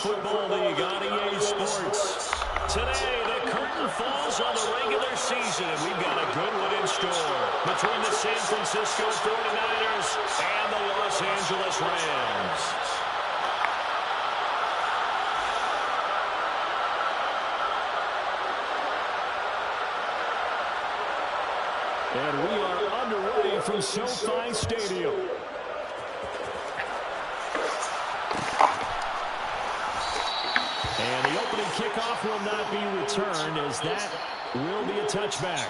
Football League on EA Sports. Today, the curtain falls on the regular season, and we've got a good one in store between the San Francisco 49ers and the Los Angeles Rams. And we are underway from SoFi Stadium. And the opening kickoff will not be returned, as that will be a touchback.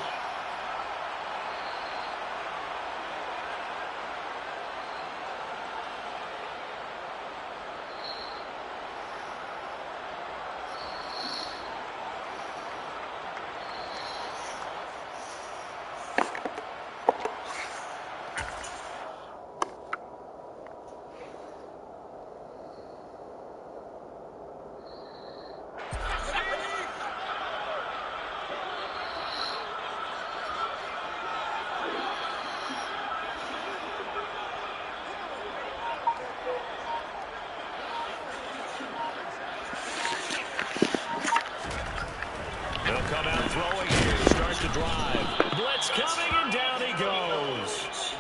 Come out throwing here to start the drive. Blitz coming, and down he goes.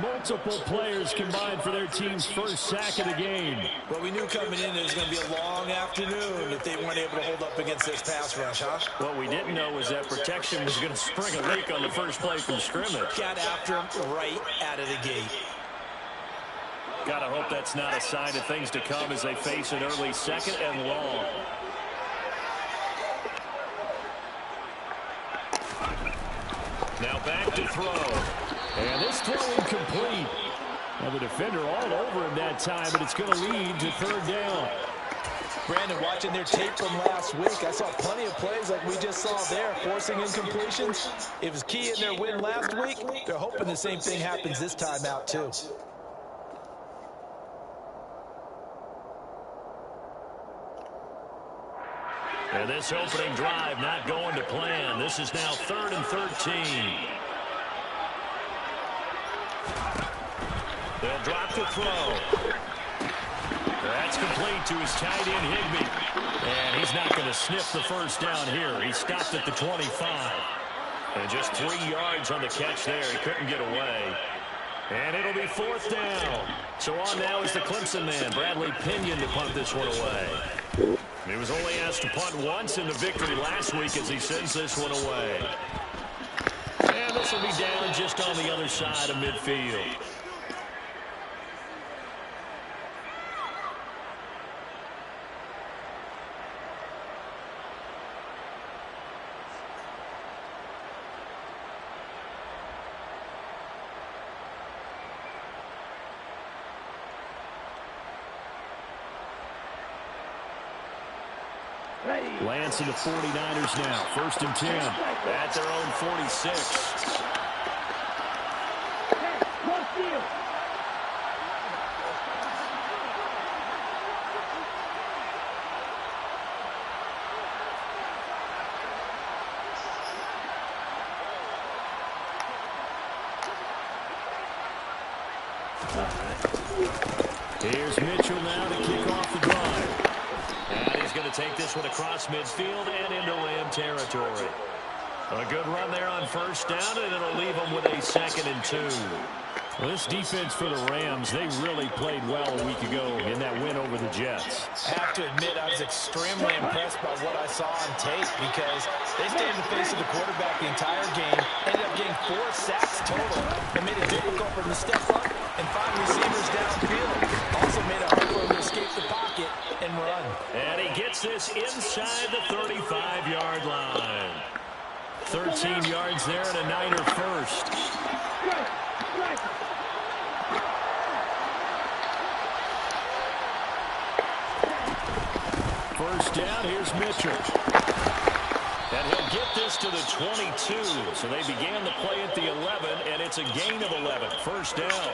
Multiple players combined for their team's first sack of the game. Well, we knew coming in it was going to be a long afternoon if they weren't able to hold up against this pass rush, huh? What we didn't know was that protection was going to spring a leak on the first play from scrimmage. Got after him right out of the gate. Got to hope that's not a sign of things to come as they face an early second and long. Now back to throw. And this throw incomplete. Now the defender all over him that time, but it's going to lead to third down. Brandon, watching their tape from last week, I saw plenty of plays like we just saw there, forcing incompletions. It was key in their win last week. They're hoping the same thing happens this time out, too. And this opening drive not going to plan. This is now 3rd and 13. They'll drop the throw. That's complete to his tight end, Higbee. And he's not going to sniff the first down here. He stopped at the 25. And just 3 yards on the catch there. He couldn't get away. And it'll be 4th down. So on now is the Clemson man, Bradley Pinion, to punt this one away. He was only asked to punt once in the victory last week as he sends this one away. And this will be down just on the other side of midfield. Lance and the 49ers now. 1st and 10 at their own 46. Here's Mitchell now to kick off the drive. And he's going to take this one across midfield and into Ram territory. A good run there on 1st down, and it'll leave them with a 2nd and 2. Well, this defense for the Rams, they really played well a week ago in that win over the Jets. I have to admit, I was extremely impressed by what I saw on tape because they stayed in the face of the quarterback the entire game, ended up getting 4 sacks total. It made it difficult for them to step up and find receivers downfield. Also made it hard for them to escape the pocket and run. And he gets this inside the 35-yard line. 13 yards there and a Niner first. First down, here's Mitchell. And he'll get this to the 22. So they began the play at the 11, and it's a gain of 11. First down.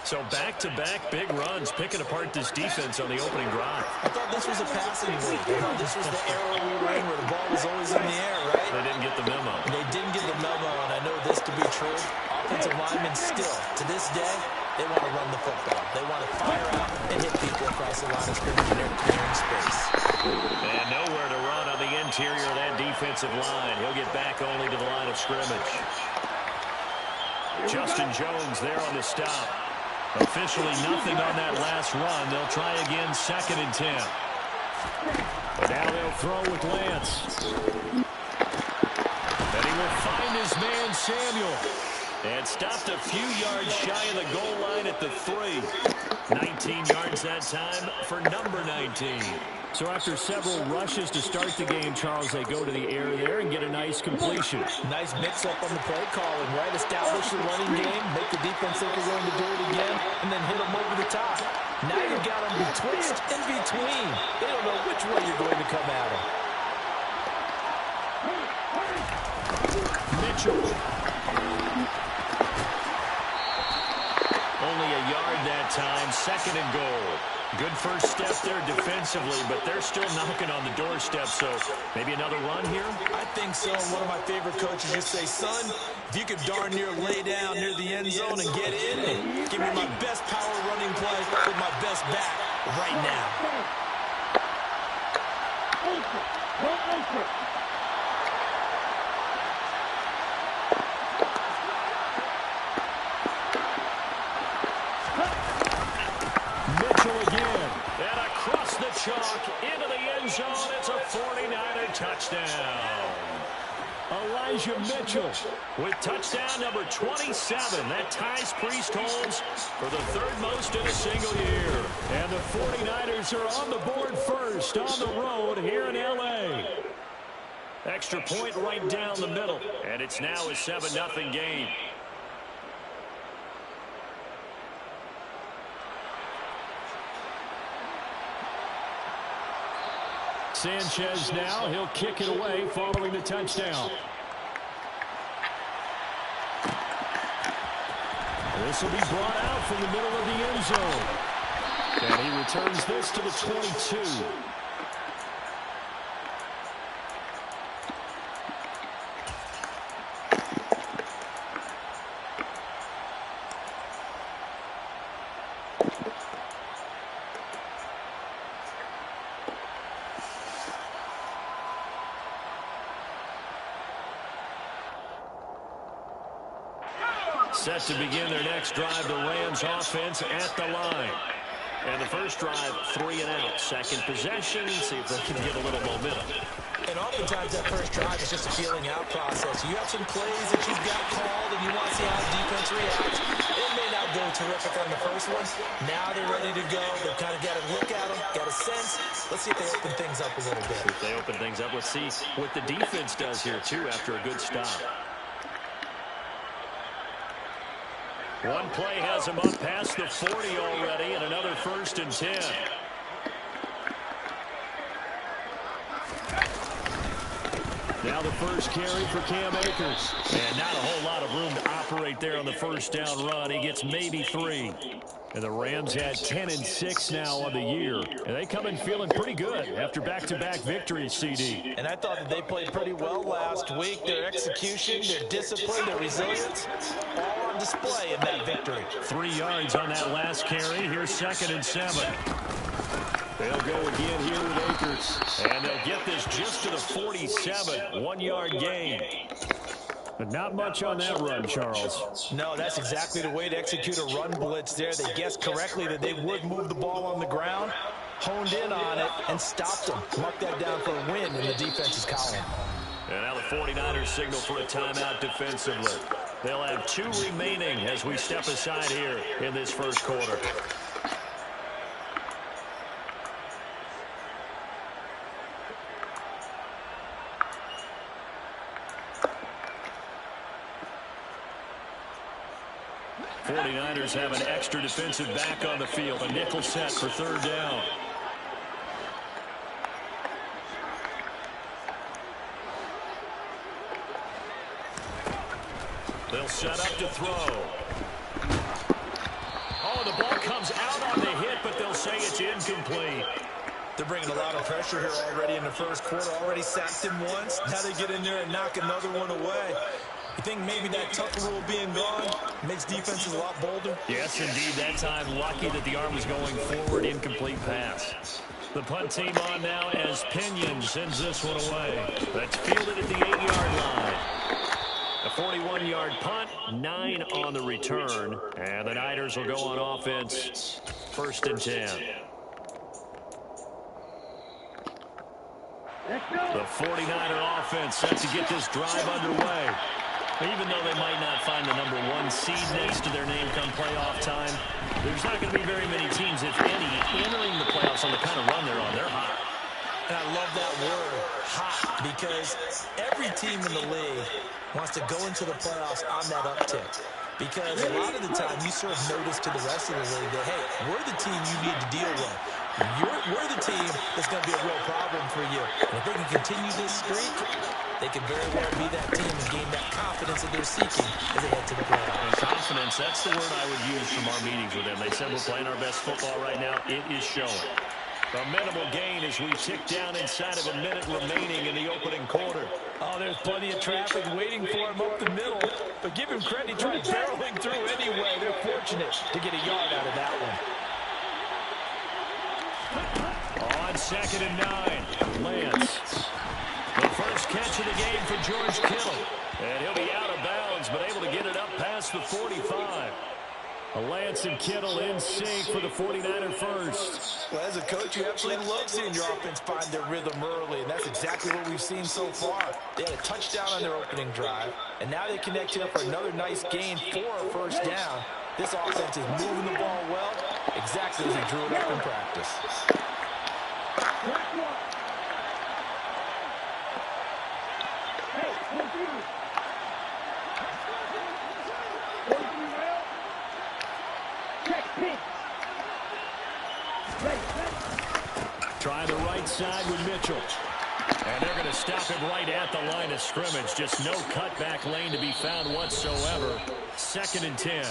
So back-to-back big runs, picking apart this defense on the opening drive. I thought this was a passing league. I thought this was the era we were in where the ball was always in the air, right? They didn't get the memo. They didn't get the memo, and I know this to be true. Offensive linemen still, to this day, They want to run the football. They want to fire out and hit people across the line of scrimmage, and they're clearing space. And nowhere to run on the interior of that defensive line. He'll get back only to the line of scrimmage. Justin Jones there on the stop. Officially nothing on that last run. They'll try again, 2nd and 10. But now they'll throw with Lance. And he will find his man, Samuel. And stopped a few yards shy of the goal line at the 3. 19 yards that time for number 19. So after several rushes to start the game, Charles, they go to the air there and get a nice completion. Nice mix-up on the play calling, right? Establish the running game, make the defense think they're going to do it again, and then hit them over the top. Now you've got them betwixt and between. They don't know which way you're going to come at them. Mitchell. Only a yard that time, 2nd and goal. Good first step there defensively, but they're still knocking on the doorstep, so maybe another run here? I think so. One of my favorite coaches used to say, son, if you could darn near lay down near the end zone and get in and give me my best power running play with my best back right now. Chalk into the end zone. It's a 49er touchdown. Elijah Mitchell with touchdown number 27. That ties Priest holds for the 3rd most in a single year. And the 49ers are on the board first on the road here in L.A. Extra point right down the middle. And it's now a 7-0 game. Sanchez now, he'll kick it away following the touchdown. This will be brought out from the middle of the end zone. And he returns this to the 22. Set to begin their next drive, the Rams offense at the line. And the first drive, 3 and out. Second possession, see if they can get a little momentum. And oftentimes that first drive is just a feeling out process. You have some plays that you've got called and you want to see how the defense reacts. It may not go terrific on the first one. Now they're ready to go. They've kind of got to look at them, got a sense. Let's see if they open things up a little bit. If they open things up, let's see what the defense does here, too, after a good stop. One play has him up past the 40 already, and another 1st and 10. Now the first carry for Cam Akers. And not a whole lot of room to operate there on the first down run. He gets maybe 3. And the Rams had 10-6 now on the year. And they come in feeling pretty good after back-to-back victories, CD. And I thought that they played pretty well last week. Their execution, their discipline, their resilience, all on display in that victory. 3 yards on that last carry. Here's 2nd and 7. They'll go again here with Akers. And they'll get this just to the 47. 1-yard gain. But not much on that run, Charles. No, that's exactly the way to execute a run blitz there. They guessed correctly that they would move the ball on the ground, honed in on it, and stopped them. Mark that down for a win in the defense's column. And now the 49ers signal for a timeout defensively. They'll have 2 remaining as we step aside here in this first quarter. The 49ers have an extra defensive back on the field. A nickel set for 3rd down. They'll set up to throw. Oh, the ball comes out on the hit, but they'll say it's incomplete. They're bringing a lot of pressure here already in the first quarter. Already sacked him once. Now they get in there and knock another one away. You think maybe that Tucker rule being gone Makes defenses a lot bolder. Yes, indeed. That time, lucky that the arm was going forward. Incomplete pass. The punt team on now as Pinion sends this one away. That's fielded at the 8-yard line. A 41-yard punt, 9 on the return. And the Niners will go on offense, 1st and 10. The 49er offense set to get this drive underway. Even though they might not find the number 1 seed next to their name come playoff time, there's not going to be very many teams, if any, entering the playoffs on the kind of run they're on. They're hot. And I love that word, hot, because every team in the league wants to go into the playoffs on that uptick. Because a lot of the time, you serve notice to the rest of the league that, hey, we're the team you need to deal with. We're the team that's going to be a real problem for you. And if they can continue this streak, they could very well be that team and gain that confidence that they're seeking as they head to the playoffs. And confidence, that's the word I would use from our meetings with them. They said we're playing our best football right now. It is showing. A minimal gain as we tick down inside of a minute remaining in the opening quarter. Oh, there's plenty of traffic waiting for him up the middle. But give him credit, he tried barreling through anyway. They're fortunate to get a yard out of that one. On 2nd and 9, Lance. The first catch of the game for George Kittle. And he'll be out of bounds, but able to get it up past the 45. Lance and Kittle in sync for the 49er first. Well, as a coach, you absolutely love seeing your offense find their rhythm early, and that's exactly what we've seen so far. They had a touchdown on their opening drive, and now they connect here for another nice gain for a first down. This offense is moving the ball well, exactly as he drew it up in practice. Try the right side with Mitchell. And they're going to stop him right at the line of scrimmage. Just no cutback lane to be found whatsoever. 2nd and 10.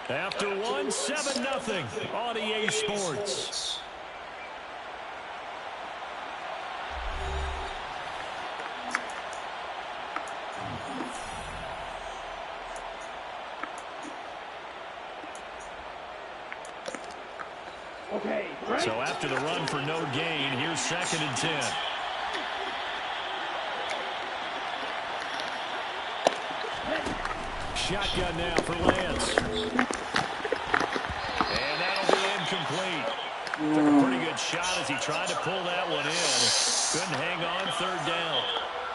After 1, 7-0 on EA Sports. So after the run for no gain, here's 2nd and 10. Shotgun now for Lance. And that'll be incomplete. Took a pretty good shot as he tried to pull that one in. Couldn't hang on, 3rd down.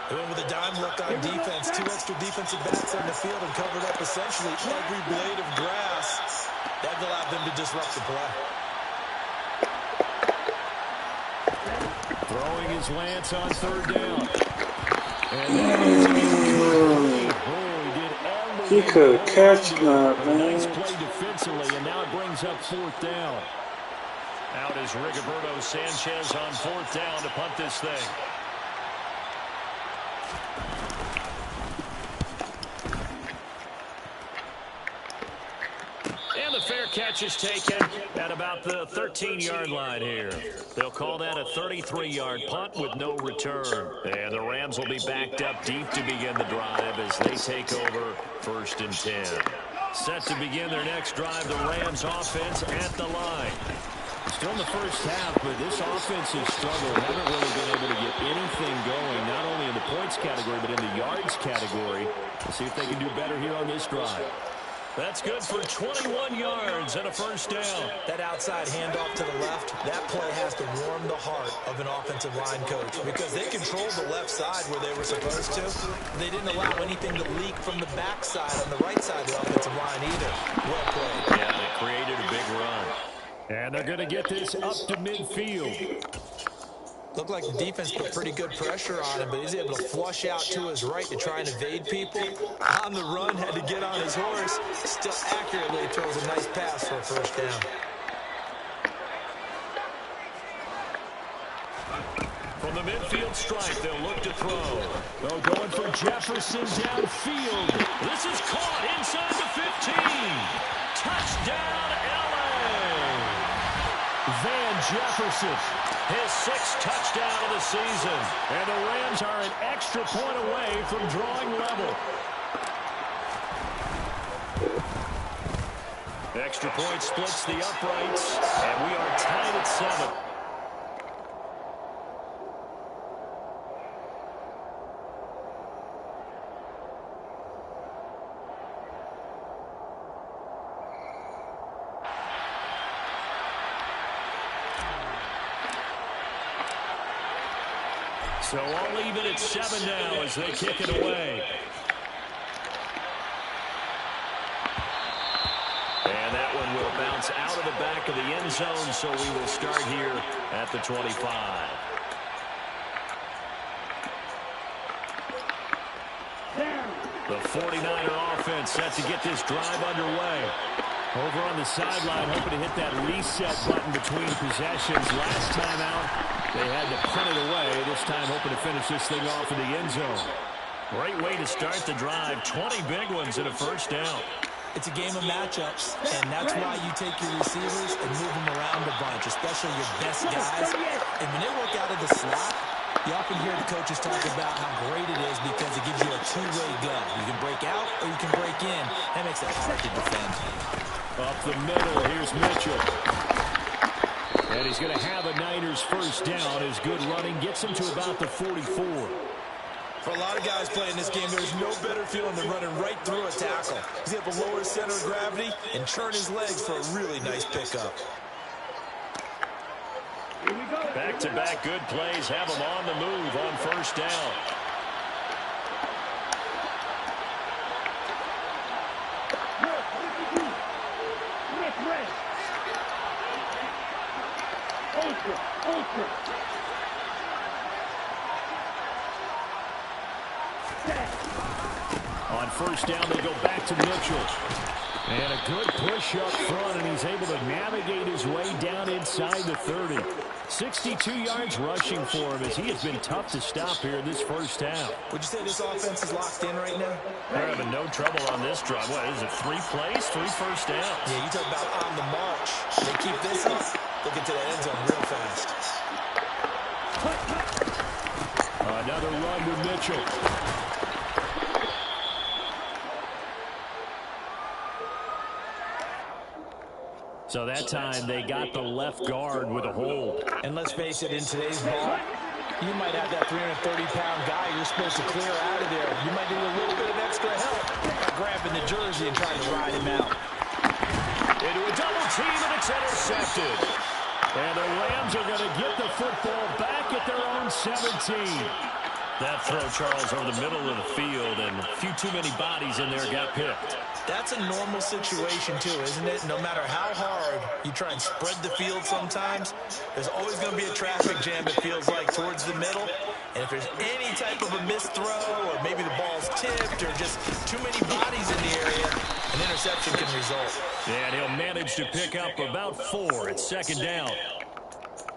They went with a dime look on defense. 2 extra defensive backs on the field and covered up essentially every blade of grass. That allowed them to disrupt the play. Throwing his Lance on 3rd down. And that is incomplete. He could catch that, man. Nice play defensively, and now it brings up 4th down. Out is Rigoberto Sanchez on 4th down to punt this thing. And the fair catch is taken at about the 13-yard line here. They'll call that a 33-yard punt with no return. And the Rams will be backed up deep to begin the drive as they take over 1st and 10. Set to begin their next drive, the Rams offense at the line. Still in the first half, but this offense has struggled. Haven't really been able to get anything going, not only in the points category, but in the yards category. We'll see if they can do better here on this drive. That's good for 21 yards and a first down. That outside handoff to the left, that play has to warm the heart of an offensive line coach because they controlled the left side where they were supposed to. They didn't allow anything to leak from the backside on the right side of the offensive line either. Well played. Yeah, they created a big run. And they're going to get this up to midfield. Looked like the defense put pretty good pressure on him, but he's able to flush out to his right to try and evade people. On the run, had to get on his horse. Still accurately throws a nice pass for a first down. From the midfield stripe, they'll look to throw. They're going for Jefferson downfield. This is caught inside the 15. Touchdown, LA! Van Jefferson, his 6th touchdown of the season. And the Rams are an extra point away from drawing level. Extra point splits the uprights, and we are tied at 7. So all even at 7 now as they kick it away. And that one will bounce out of the back of the end zone, so we will start here at the 25. The 49er offense set to get this drive underway. Over on the sideline, hoping to hit that reset button between possessions. Last time out, they had to punt it away. This time, hoping to finish this thing off in the end zone. Great way to start the drive. 20 big ones and a first down. It's a game of matchups, and that's why you take your receivers and move them around a bunch, especially your best guys. And when they work out of the slot, you often hear the coaches talk about how great it is because it gives you a two-way go. You can break out or you can break in. That makes it hard to defend. Up the middle, here's Mitchell. And he's going to have a Niners first down as good running gets him to about the 44. For a lot of guys playing this game, there's no better feeling than running right through a tackle. He's able to lower his center of gravity and turn his legs for a really nice pickup. Back-to-back good plays have him on the move on first down. On first down, they go back to Mitchell. And a good push up front, and he's able to navigate his way down inside the 30. 62 yards rushing for him as he has been tough to stop here in this first half. Would you say this offense is locked in right now? They're having no trouble on this drive. What is it, 3 plays, 3 first downs? Yeah, you talk about on the march. They keep this up, they'll get to the end zone real fast. Another run to Mitchell. So that time they got the left guard with a hold. And let's face it, in today's ball, you might have that 330-pound guy you're supposed to clear out of there. You might need a little bit of extra help by grabbing the jersey and trying to ride him out. Into a double team, and it's intercepted. And the Rams are going to get the football back at their own 17. That throw, Charles, over the middle of the field, and a few too many bodies in there got picked. That's a normal situation, too, isn't it? No matter how hard you try and spread the field sometimes, there's always going to be a traffic jam, it feels like, towards the middle. And if there's any type of a missed throw, or maybe the ball's tipped, or just too many bodies in the area, an interception can result. Yeah, and he'll manage to pick up about 4 at second down.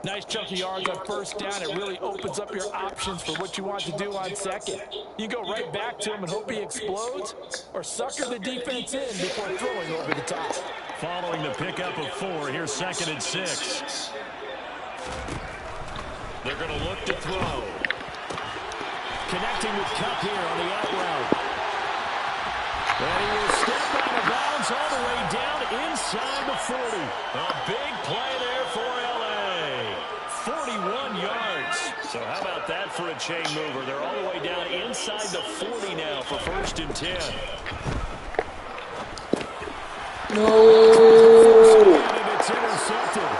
Nice chunk of yards on first down. It really opens up your options for what you want to do on second. You go right back to him and hope he explodes, or sucker the defense in before throwing over the top. Following the pickup of 4, here's second and 6. They're going to look to throw. Connecting with Cup here on the out route. And he will step out of bounds all the way down inside the 40. A big play there for LA. 41 yards. So how about that for a chain mover? They're all the way down inside the 40 now for first and 10. No! And it's intercepted.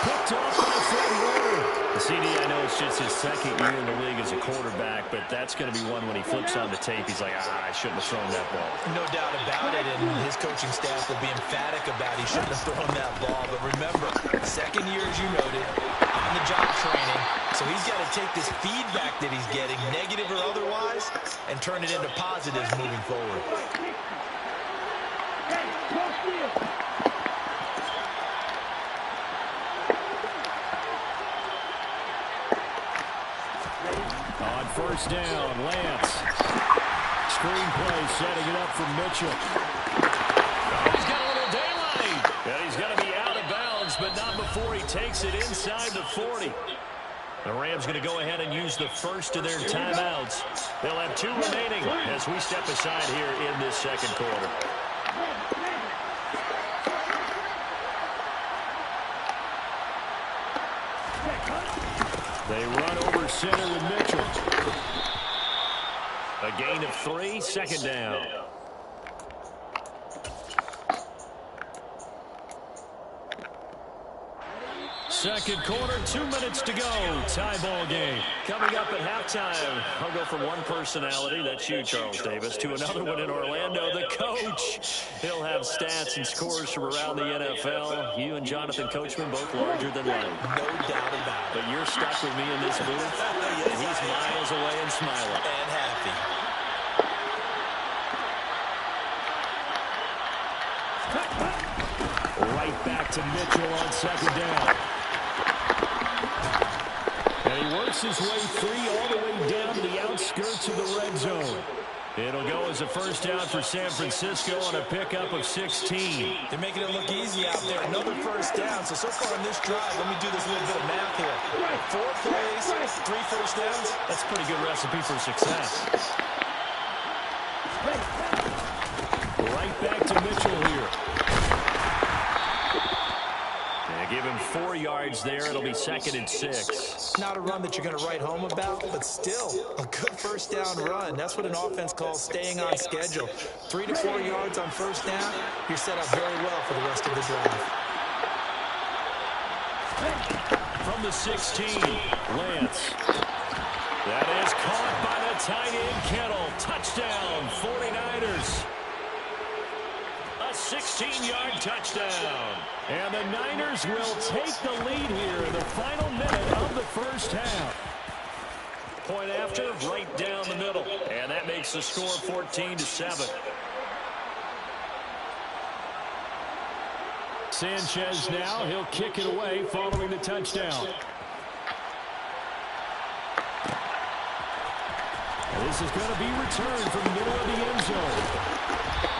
Picked off by Fred Warner. The CD, I know it's just his second year in the league as a quarterback, but that's going to be one when he flips on the tape. He's like, I shouldn't have thrown that ball. No doubt about it, and his coaching staff will be emphatic about he shouldn't have thrown that ball. But remember, second year, as you noted, on-the-job training, so he's got to take this feedback that he's getting, negative or otherwise, and turn it into positives moving forward. On first down, Lance. Screen play, setting it up for Mitchell. Oh, he's got a little daylight. And he's going to be out of bounds, but not before he takes it inside the 40. The Rams going to go ahead and use the first of their timeouts. They'll have 2 remaining as we step aside here in this second quarter. They run over center with Mitchell. A gain of 3, second down. Second quarter, 2 minutes to go. Tie ball game. Coming up at halftime, I'll go from one personality, that's you, Charles Davis, to another one in Orlando, the coach. He'll have stats and scores from around the NFL. You and Jonathan Coachman both larger than life. No doubt about it. But you're stuck with me in this booth, and he's miles away and smiling. And happy. Right back to Mitchell on second down. And he works his way free all the way down to the outskirts of the red zone. It'll go as a first down for San Francisco on a pickup of 16. They're making it look easy out there. Another first down. So far in this drive, let me do this little bit of math here. 4 plays, 3 first downs. That's a pretty good recipe for success. Right back to Mitchell here. Give him 4 yards there. It'll be 2nd and 6. Not a run that you're going to write home about, but still a good first down run. That's what an offense calls staying on schedule. 3 to 4 yards on first down, you're set up very well for the rest of the drive. From the 16, Lance. That is caught by the tight end, Kittle. Touchdown, 49ers. A 16-yard touchdown. And the Niners will take the lead here in the final minute of the first half. Point after, right down the middle. And that makes the score 14-7. Sanchez now, he'll kick it away following the touchdown. And this is going to be returned from the middle of the end zone.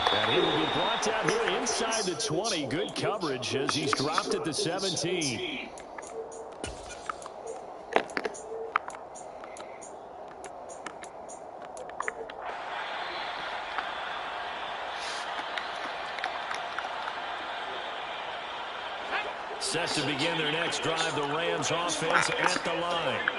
And he will be brought down here inside the 20. Good coverage as he's dropped at the 17. Set to begin their next drive, the Rams offense at the line.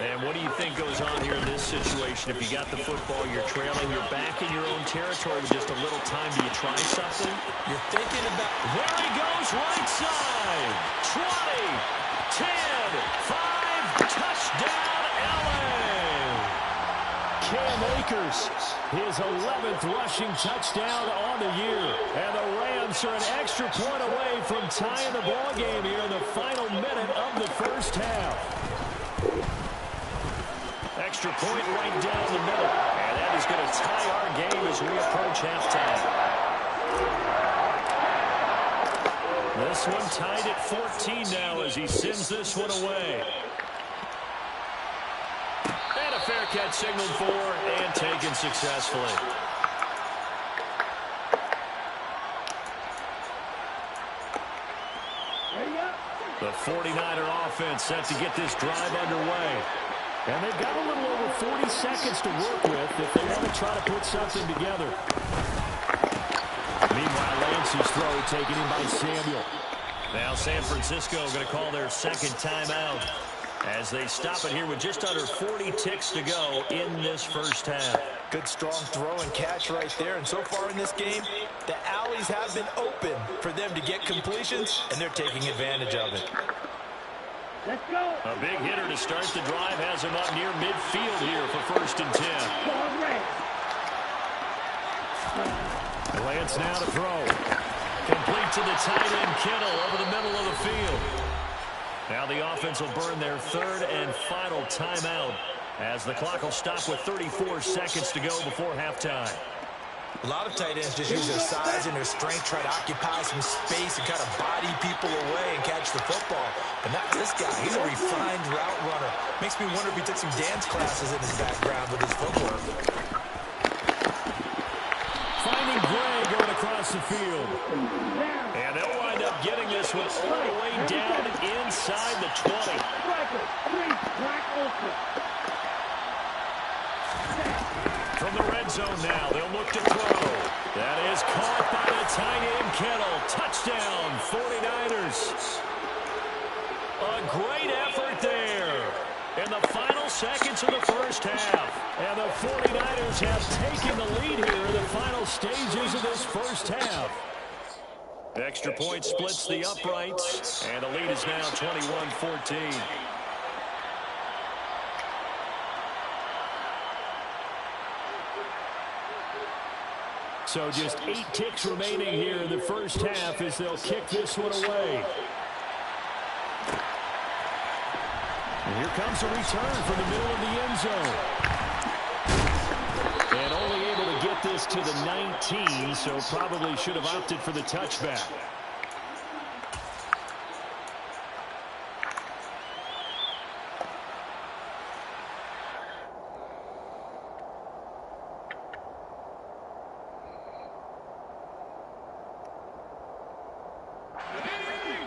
And what do you think goes on here in this situation? If you got the football, you're trailing, you're back in your own territory with just a little time. Do you try something? You're thinking about... There he goes, right side. 20, 10, 5, touchdown, LA. Cam Akers, his 11th rushing touchdown on the year. And the Rams are an extra point away from tying the ball game here in the final minute of the first half. Extra point right down the middle. And that is going to tie our game as we approach halftime. This one tied at 14 now as he sends this one away. And a fair catch signaled for and taken successfully. The 49er offense set to get this drive underway. And they've got a little over 40 seconds to work with if they want to try to put something together. Meanwhile, Lance's throw taken in by Samuel. Now San Francisco going to call their second timeout as they stop it here with just under 40 ticks to go in this first half. Good strong throw and catch right there. And so far in this game, the alleys have been open for them to get completions, and they're taking advantage of it. Let's go. A big hitter to start the drive has him up near midfield here for 1st and 10. Lance now to throw. Complete to the tight end, Kittle, over the middle of the field. Now the offense will burn their 3rd and final timeout as the clock will stop with 34 seconds to go before halftime. A lot of tight ends just use their size and their strength, try to occupy some space and kind of body people away and catch the football. But not this guy. He's a refined route runner. Makes me wonder if he took some dance classes in his background with his footwork. Finding Gray going across the field. And they'll wind up getting this one all the way down inside the 20. From the red zone now, they'll look to throw. That is caught by the tight end, Kittle. Touchdown, 49ers. A great effort there. in the final seconds of the first half. And the 49ers have taken the lead here in the final stages of this first half. Extra point splits the uprights, and the lead is now 21-14. So just 8 ticks remaining here in the first half as they'll kick this one away. And here comes a return from the middle of the end zone. And only able to get this to the 19, so probably should have opted for the touchback.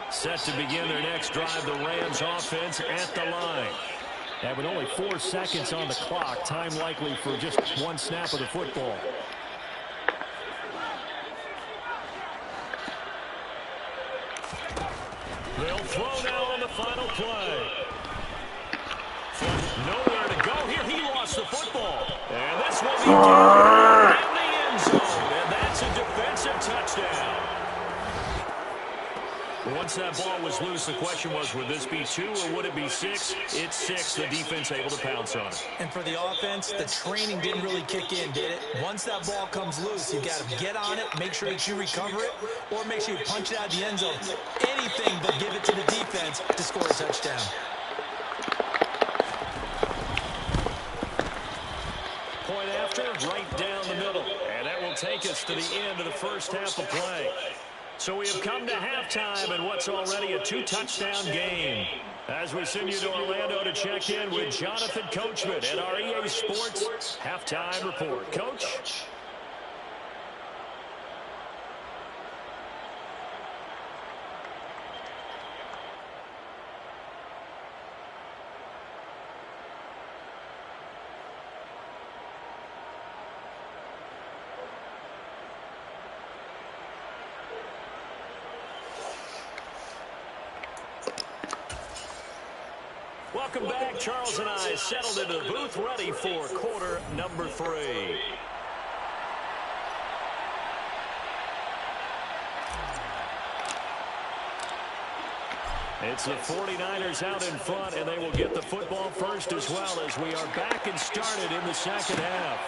Set to begin their next drive, the Rams offense at the line. And with only 4 seconds on the clock, time likely for just 1 snap of the football. They'll throw now on the final play. Nowhere to go here. He lost the football. And this will be down in the end zone. And that's a defensive touchdown. Once that ball was loose, the question was, would this be 2 or would it be 6? It's 6. The defense able to pounce on it. And for the offense, the training didn't really kick in, did it? Once that ball comes loose, you got to get on it, make sure that you recover it, or make sure you punch it out of the end zone. Anything but give it to the defense to score a touchdown. Point after, right down the middle. And that will take us to the end of the first half of play. So we have come to halftime in what's already a 2-touchdown game. As we send you to Orlando to check in with Jonathan Coachman at our EA Sports Halftime Report. Coach? Welcome back. Charles and I settled into the booth, ready for quarter number 3. It's the 49ers out in front, and they will get the football first as well as we are back and started in the second half.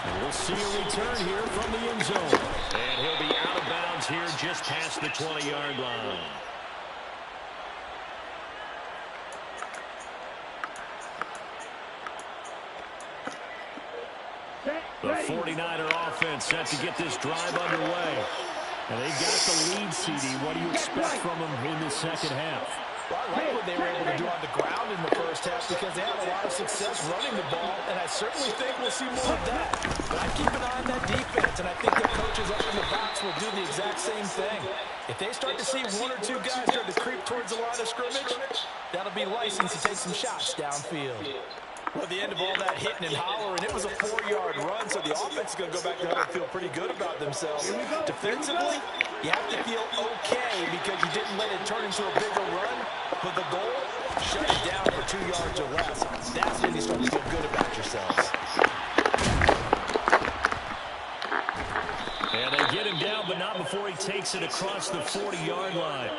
And we'll see a return here from the end zone. And he'll be out of bounds here just past the 20-yard line. The 49er offense set to get this drive underway. And they've got the lead, CD. What do you expect from them in the second half? Well, I like what they were able to do on the ground in the first half because they had a lot of success running the ball, and I certainly think we'll see more of that. But I keep an eye on that defense, and I think the coaches up in the box will do the exact same thing. If they start to see 1 or 2 guys start to creep towards the line of scrimmage, that'll be license to take some shots downfield. Well, at the end of all that hitting and hollering, it was a 4-yard run, so the offense is going to go back to huddle and feel pretty good about themselves. Defensively, you have to feel okay because you didn't let it turn into a bigger run, but the goal, shut it down for 2 yards or less. That's when you start to feel good about yourselves. And they get him down, but not before he takes it across the 40-yard line.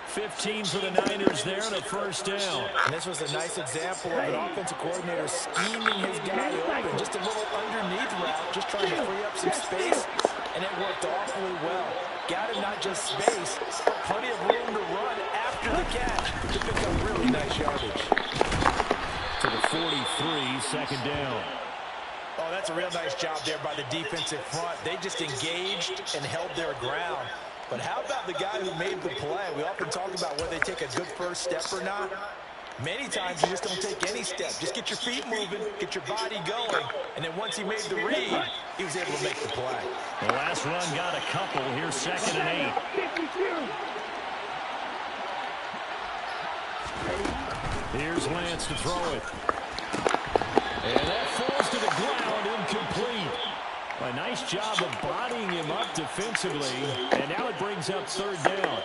15 for the Niners there and a first down. And this was a nice example of an offensive coordinator scheming his guy open. Just a little underneath route, just trying to free up some space, and it worked awfully well. Got him not just space, but plenty of room to run after the catch to pick up really nice yardage. To the 43, second down. Oh, that's a real nice job there by the defensive front. They just engaged and held their ground. But how about the guy who made the play? We often talk about whether they take a good first step or not. Many times you just don't take any step. Just get your feet moving, get your body going, and then once he made the read, he was able to make the play. The last run got a couple. Here's 2nd and 8. Here's Lance to throw it. And that falls to the ground, incomplete. A nice job of bodying him up defensively, and now it brings up 3rd down.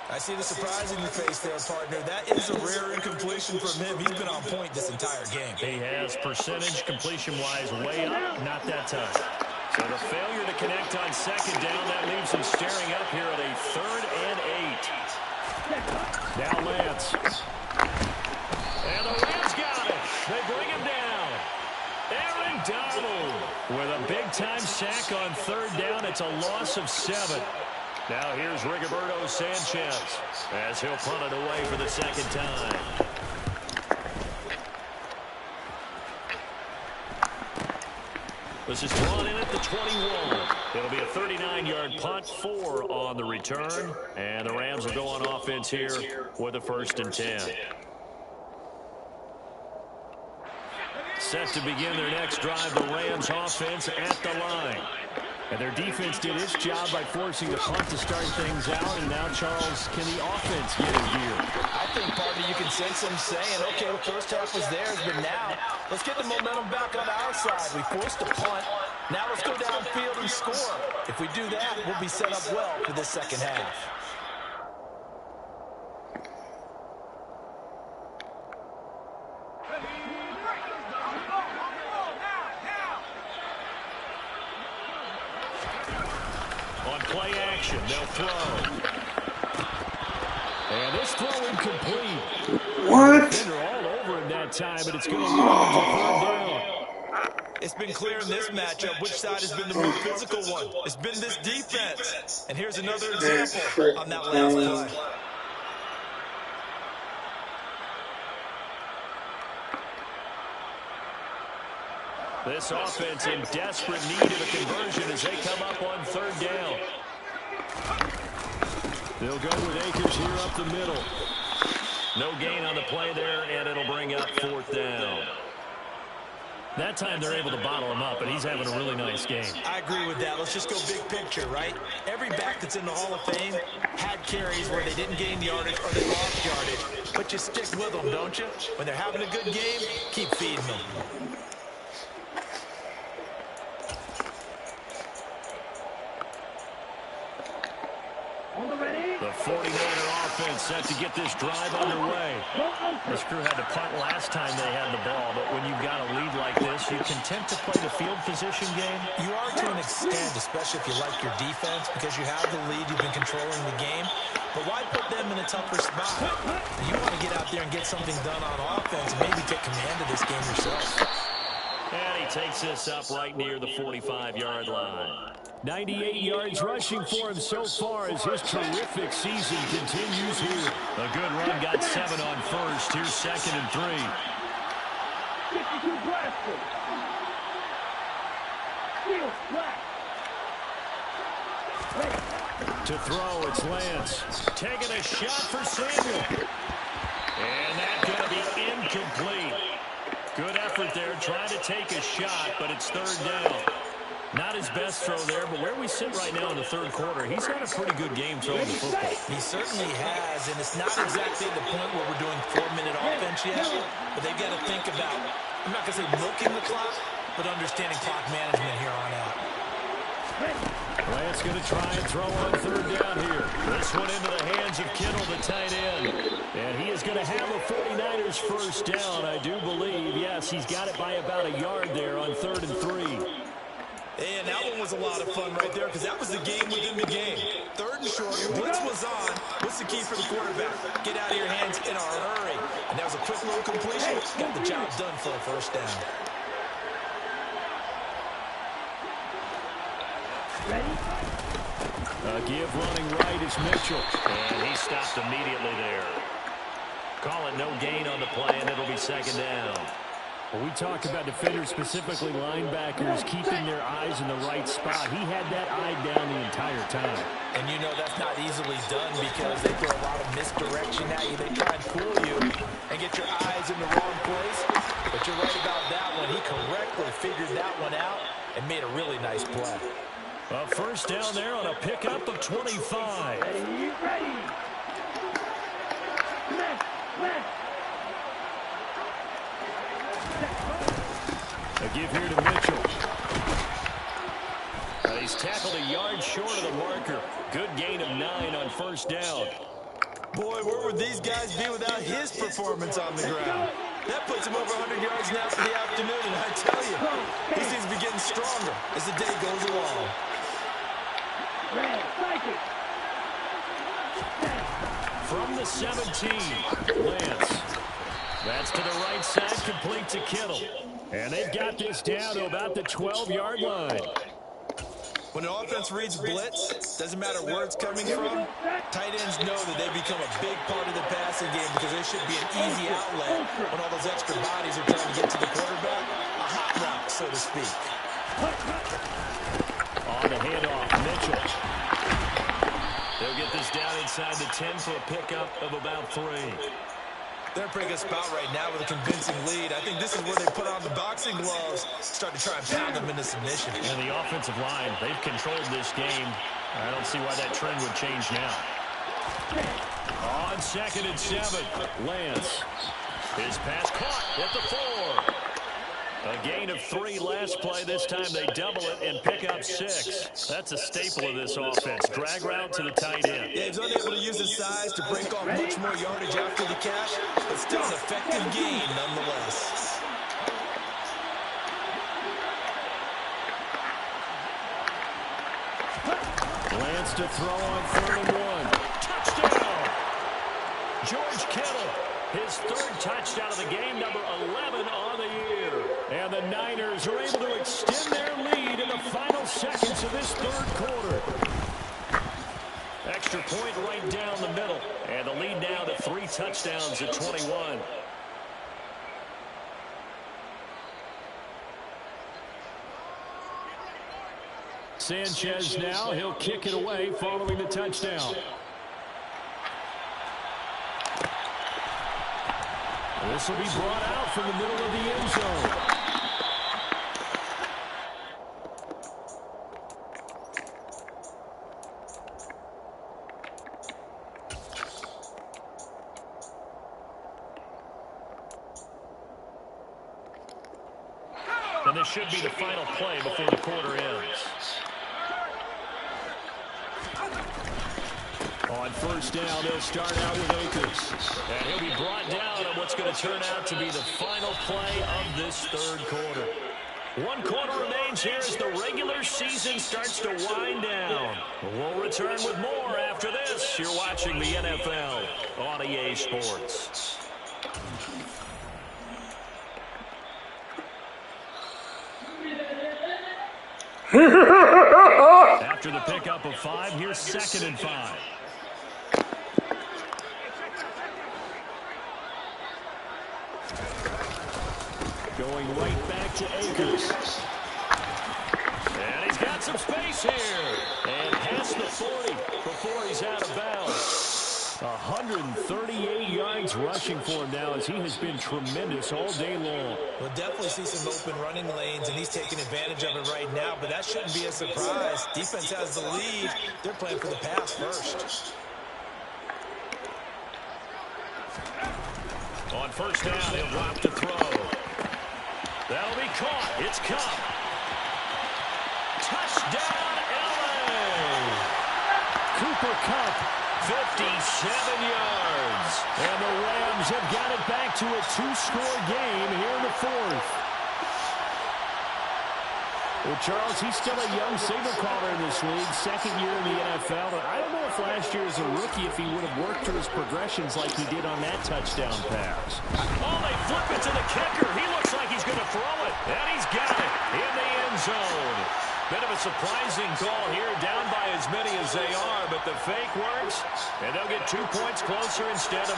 I see the surprise in your face there, partner. That is a rare incompletion from him. He's been on point this entire game. He has percentage completion-wise way up, not that time. So the failure to connect on second down, that leaves him staring up here at a 3rd and 8. Now Lance. And the Rams got it. They bring him down. Aaron Donald with a big-time sack on 3rd down. It's a loss of 7. Now here's Rigoberto Sanchez as he'll punt it away for the 2nd time. This is drawn in at the 21. It'll be a 39-yard punt, 4 on the return. And the Rams will go on offense here with a 1st and 10. Set to begin their next drive, the Rams offense at the line. And their defense did its job by forcing the punt to start things out. And now, Charles, can the offense get in gear? I think, partner, you can sense them saying, okay, the first half was theirs, but now let's get the momentum back on our side. We forced a punt. Now let's go downfield and score. If we do that, we'll be set up well for this 2nd half. Play action, they'll throw. And this throw incomplete. What? Defender all over him that time, but it's going to lead to 3rd down. It's been clear in this matchup which side has been the more physical one. It's been this defense. And here's another example on that last play. This offense in desperate need of a conversion as they come up on 3rd down. They'll go with Akers here up the middle. No gain on the play there, and it'll bring up 4th down. That time they're able to bottle him up, and he's having a really nice game. I agree with that. Let's just go big picture, right? Every back that's in the Hall of Fame had carries where they didn't gain yardage or they lost yardage. But you stick with them, don't you? When they're having a good game, keep feeding them. The 49er offense set to get this drive underway. This crew had to punt last time they had the ball, but when you've got a lead like this, you content to play the field position game? You are to an extent, especially if you like your defense, because you have the lead, you've been controlling the game. But why put them in a tougher spot? You want to get out there and get something done on offense and maybe take command of this game yourself. And he takes this up right near the 45-yard line. 98 yards rushing for him so far as his terrific season continues here. A good run, got 7 on 1st. Here's 2nd and 3. To throw, it's Lance. Taking a shot for Samuel. And that's going to be incomplete. Good effort there, trying to take a shot, but it's 3rd down. Not his best throw there, but where we sit right now in the 3rd quarter, he's had a pretty good game throwing the football. He certainly has, and it's not exactly the point where we're doing 4-minute offense yet, but they've got to think about, I'm not going to say milking the clock, but understanding clock management here on out. Lance going to try and throw on 3rd down here. This one into the hands of Kittle, the tight end. And he is going to have a 49ers 1st down, I do believe. Yes, he's got it by about a yard there on 3rd and 3. And that one was a lot of fun right there because that was the game within the game. 3rd and short, blitz was on. What's the key for the quarterback? Get out of your hands in a hurry. And that was a quick little completion. Got the job done for a 1st down. A give running right is Mitchell. And he stopped immediately there. Call it no gain on the play, and it'll be 2nd down. Well, we talk about defenders, specifically linebackers, keeping their eyes in the right spot. He had that eye down the entire time. And you know that's not easily done because they throw a lot of misdirection at you. They try and fool you and get your eyes in the wrong place. But you're right about that one. He correctly figured that one out and made a really nice play. A 1st down there on a pickup of 25. Ready. A give here to Mitchell. He's tackled a yard short of the marker. Good gain of 9 on 1st down. Boy, where would these guys be without his performance on the ground? That puts him over 100 yards now for the afternoon, and I tell you, he seems to be getting stronger as the day goes along. From the 17, Lance. That's to the right side, complete to Kittle. And they've got this down to about the 12-yard line. When an offense reads blitz, doesn't matter where it's coming from, tight ends know that they become a big part of the passing game because they should be an easy outlet when all those extra bodies are trying to get to the quarterback. A hot route, so to speak. On the handoff, Mitchell. They'll get this down inside the 10 for a pickup of about 3. They're in a pretty good spot right now with a convincing lead. I think this is where they put on the boxing gloves, start to try and pound them into submission. And the offensive line, they've controlled this game. I don't see why that trend would change now. On 2nd and 7, Lance. His pass caught at the 4. A gain of 3 last play. This time they double it and pick up 6. That's a staple of this offense. Drag route to the tight end. Yeah, he's unable to use his size to break off much more yardage after the catch, but still an effective gain nonetheless. Lance to throw on 3rd and 1. Touchdown! George Kittle. His 3rd touchdown of the game, number 11 on the year. And the Niners are able to extend their lead in the final seconds of this 3rd quarter. Extra point right down the middle. And the lead now to 3 touchdowns at 21. Sanchez now, he'll kick it away following the touchdown. This will be brought out from the middle of the end zone. And this should be the final play before the quarter ends. On 1st down, they'll start out with Akers. And he'll be brought down on what's going to turn out to be the final play of this 3rd quarter. 1 quarter remains here as the regular season starts to wind down. We'll return with more after this. You're watching the NFL on EA Sports. After the pickup of 5, here's 2nd and 5. Going right back to Akers. And he's got some space here. And past the 40 before he's out of bounds. 138 yards rushing for him now as he has been tremendous all day long. We'll definitely see some open running lanes, and he's taking advantage of it right now, but that shouldn't be a surprise. Defense has the lead. They're playing for the pass first. On 1st down, he'll drop to throw. That'll be caught. It's Cup. Touchdown, LA! Cooper Kupp, 57 yards. And the Rams have got it back to a 2-score game here in the 4th. Well, Charles, he's still a young signal caller in this league, 2nd year in the NFL. But I don't know if last year as a rookie, if he would have worked through his progressions like he did on that touchdown pass. Oh, they flip it to the kicker. He looks like he's going to throw it. And he's got it in the end zone. Bit of a surprising call here, down by as many as they are, but the fake works, and they'll get 2 points closer instead of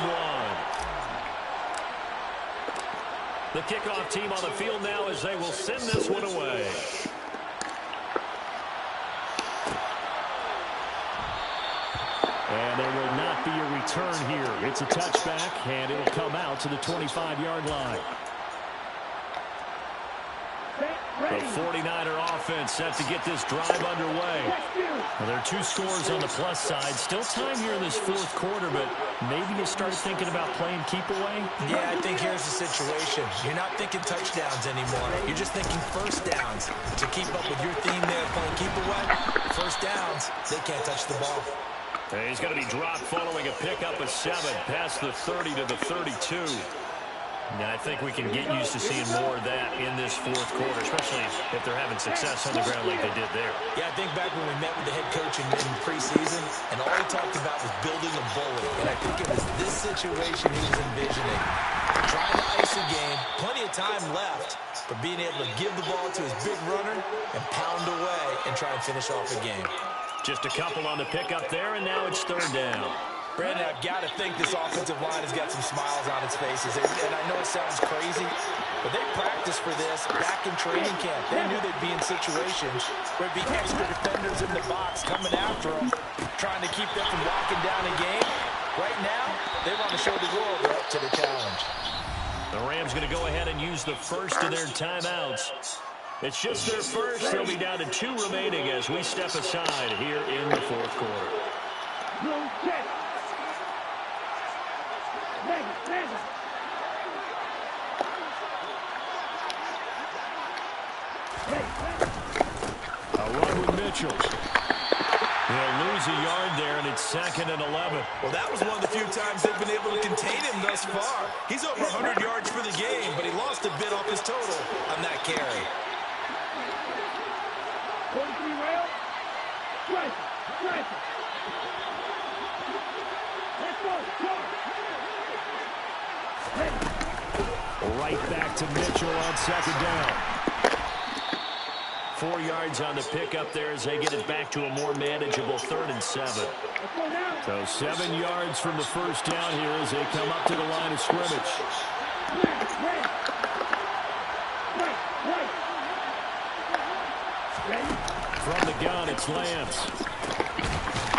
1. The kickoff team on the field now as they will send this one away. And there will not be a return here. It's a touchback, and it'll come out to the 25-yard line. The 49er offense set to get this drive underway. Well, there are 2 scores on the plus side. Still time here in this 4th quarter, but maybe you start thinking about playing keep away? Yeah, I think here's the situation. You're not thinking touchdowns anymore. You're just thinking 1st downs. To keep up with your theme there, playing keep away, 1st downs, they can't touch the ball. And he's going to be dropped following a pickup of 7 past the 30 to the 32. Now, I think we can get used to seeing more of that in this fourth quarter, especially if they're having success on the ground like they did there. Yeah, I think back when we met with the head coach in preseason, and all he talked about was building a bully. And I think it was this situation he was envisioning. Trying to ice the game, plenty of time left, but being able to give the ball to his big runner and pound away and try and finish off the game. Just a couple on the pickup there, and now it's 3rd down. Brandon, I've got to think this offensive line has got some smiles on its faces. And I know it sounds crazy, but they practiced for this back in training camp. They knew they'd be in situations where there'd be extra defenders in the box coming after them, trying to keep them from locking down a game. Right now, they want to show the world they're up to the challenge. The Rams going to go ahead and use the first of their timeouts. It's just their first. They'll be down to 2 remaining as we step aside here in the fourth quarter. A run with Mitchell. They'll lose a yard there, and it's 2nd and 11. Well, that was one of the few times they've been able to contain him thus far. He's over 100 yards for the game, but he lost a bit off his total on that carry. 43 rail. Strike. Let's go. Right back to Mitchell on 2nd down. 4 yards on the pickup there as they get it back to a more manageable 3rd and 7. So 7 yards from the first down here as they come up to the line of scrimmage. From the gun, it's Lance.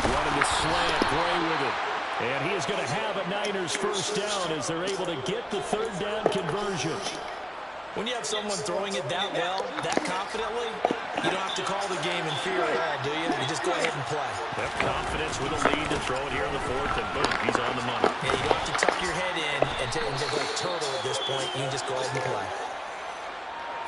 Running the slant, Gray with it. And he is going to have a Niners first down as they're able to get the 3rd down conversion. When you have someone throwing it that well, that confidently, you don't have to call the game in fear at all, do you? You just go ahead and play. Have confidence with a lead to throw it here in the 4th, and boom, he's on the money. Yeah, you don't have to tuck your head in and take like turtle at this point. You can just go ahead and play.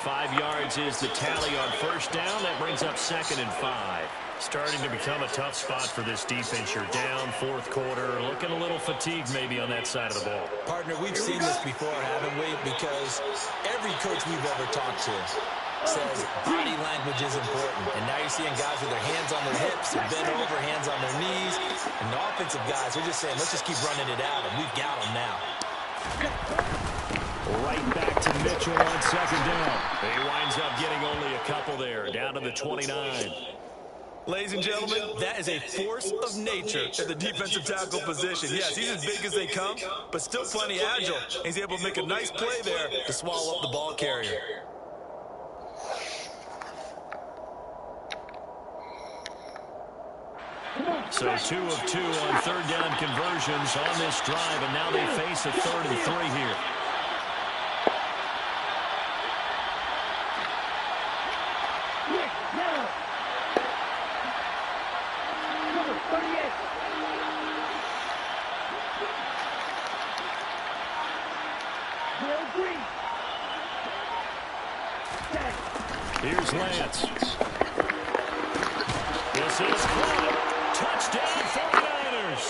5 yards is the tally on first down. That brings up 2nd and 5. Starting to become a tough spot for this defense. You're down, 4th quarter, looking a little fatigued maybe on that side of the ball. Partner, we've seen this before, haven't we? Because every coach we've ever talked to says body language is important. And now you're seeing guys with their hands on their hips, they're bent over, hands on their knees. And the offensive guys are just saying, let's just keep running it out, and we've got them now. Right back to Mitchell on 2nd down. He winds up getting only a couple there, down to the 29. Ladies and gentlemen, that is a force of nature at the defensive tackle position. Yes, he's as big as they come, but still plenty agile. He's able to make a nice play there to swallow up the ball carrier. So 2 of 2 on 3rd down conversions on this drive, and now they face a 3rd and 3 here. Here's Lance. This is caught. Touchdown 49ers.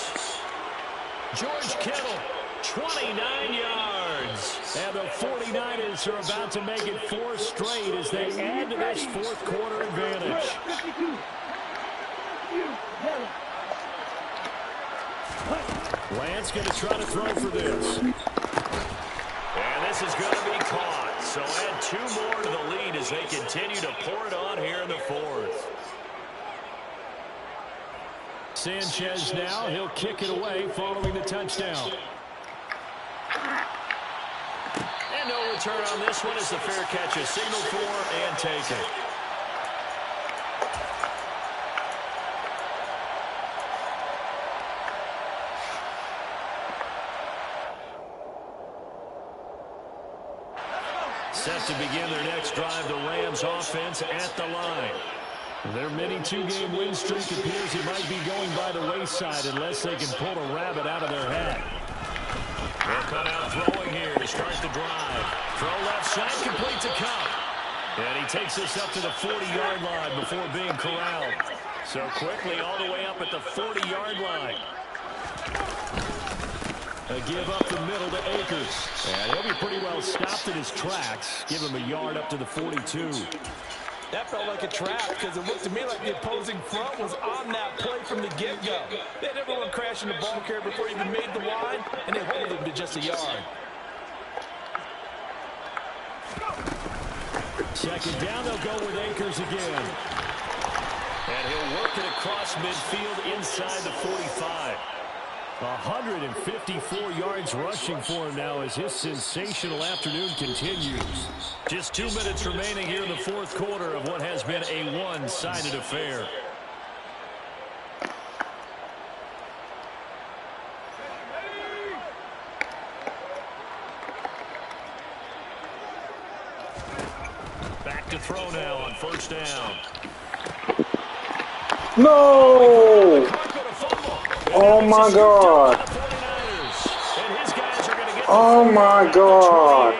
George Kittle, 29 yards. And the 49ers are about to make it 4 straight as they add to this 4th quarter advantage. Lance going to try to throw for this. And this is going to be caught. So add 2 more to the lead as they continue to pour it on here in the 4th. Sanchez now, he'll kick it away following the touchdown. And no return on this one as the fair catch is signaled for and taken. Set to begin their next drive, the Rams offense at the line. Their mini 2-game win streak appears it might be going by the wayside unless they can pull a rabbit out of their hat. They'll come out throwing here to start the drive. Throw left side, complete to Cup. And he takes this up to the 40-yard line before being corralled. So quickly all the way up at the 40-yard line. A give up the middle to Akers. And he'll be pretty well stopped in his tracks. Give him a yard up to the 42. That felt like a trap because it looked to me like the opposing front was on that play from the get-go. They had everyone crashing the ball carrier before he even made the line, and they hold him to just a yard. Second down, they'll go with Akers again. And he'll work it across midfield inside the 45. 154 yards rushing for him now as his sensational afternoon continues. Just 2 minutes remaining here in the fourth quarter of what has been a one-sided affair. Back to throw now on first down. No! Oh my God! Oh my God!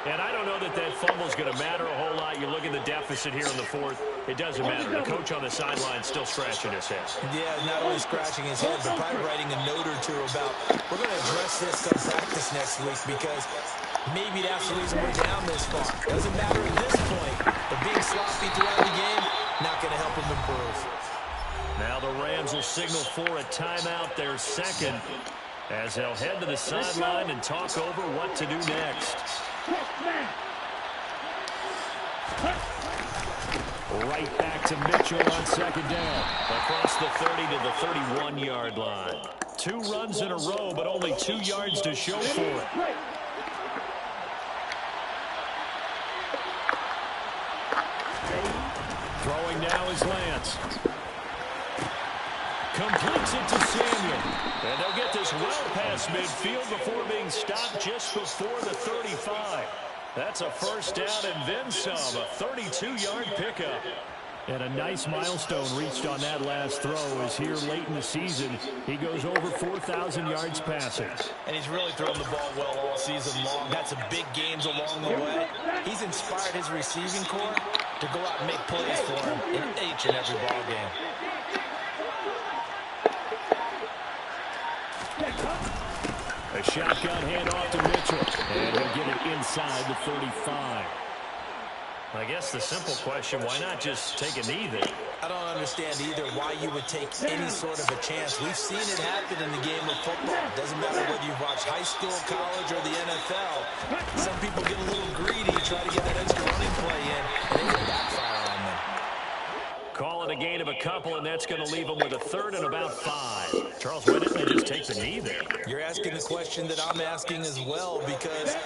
And I don't know that that fumble is going to matter a whole lot. You look at the deficit here in the fourth. It doesn't matter. The coach on the sideline still scratching his head. Yeah, not only scratching his head, but probably writing a note or two about, we're going to address this come practice next week because maybe that's the reason we're down this far. Doesn't matter at this point, but being sloppy throughout the game, not going to help him improve. Now the Rams will signal for a timeout, their second, as they'll head to the sideline and talk over what to do next. Right back to Mitchell on second down. Across the 30 to the 31-yard line. 2 runs in a row, but only 2 yards to show for it. Throwing now is Lance. Completes it to Samuel. And they'll get this well past midfield before being stopped just before the 35. That's a first down and then some. A 32-yard pickup. And a nice milestone reached on that last throw as here late in the season, he goes over 4,000 yards passing. And he's really thrown the ball well all season long. Had some big games along the way. He's inspired his receiving corps to go out and make plays for him in each and every ball game. A shotgun handoff to Mitchell. And he'll get it inside the 35. I guess the simple question, why not just take a knee there? I don't understand either why you would take any sort of a chance. We've seen it happen in the game of football. It doesn't matter whether you watch high school, college, or the NFL. Some people get a little greedy, try to get that extra running play in, and it can backfire on them. Call it a gain of a couple, and that's going to leave them with a third and about 5. Charles, why didn't they just take the knee there? You're asking the question that I'm asking as well, because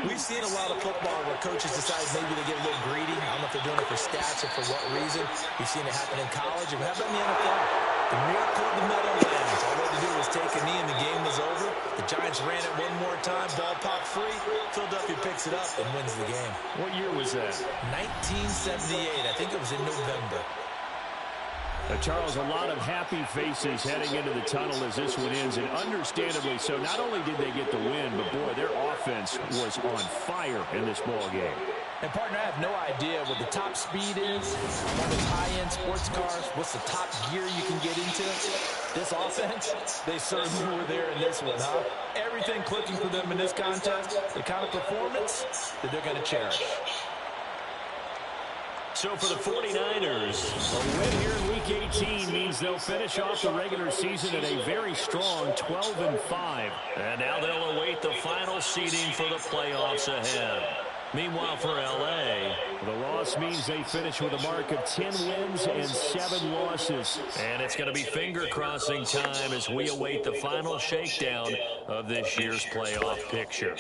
we've seen a lot of football where coaches decide maybe they get a little greedy. I don't know if they're doing it for stats or for what reason. We've seen it happen in college, and how about in the NFL? The miracle of the Meadowlands. All they had to do was take a knee, and the game was over. The Giants ran it one more time, ball popped free. Philadelphia picks it up and wins the game. What year was that? 1978. I think it was in November. Charles, a lot of happy faces heading into the tunnel as this one ends, and understandably so. Not only did they get the win, but boy, their offense was on fire in this ball game. And partner, I have no idea what the top speed is on those high-end sports cars. What's the top gear you can get into? This offense, they certainly were there in this one, huh? Everything clicking for them in this contest, the kind of performance that they're going to cherish. So for the 49ers, a win here in Week 18 means they'll finish off the regular season at a very strong 12-5. And now they'll await the final seeding for the playoffs ahead. Meanwhile, for L.A., the loss means they finish with a mark of 10 wins and 7 losses. And it's going to be finger-crossing time as we await the final shakedown of this year's playoff picture.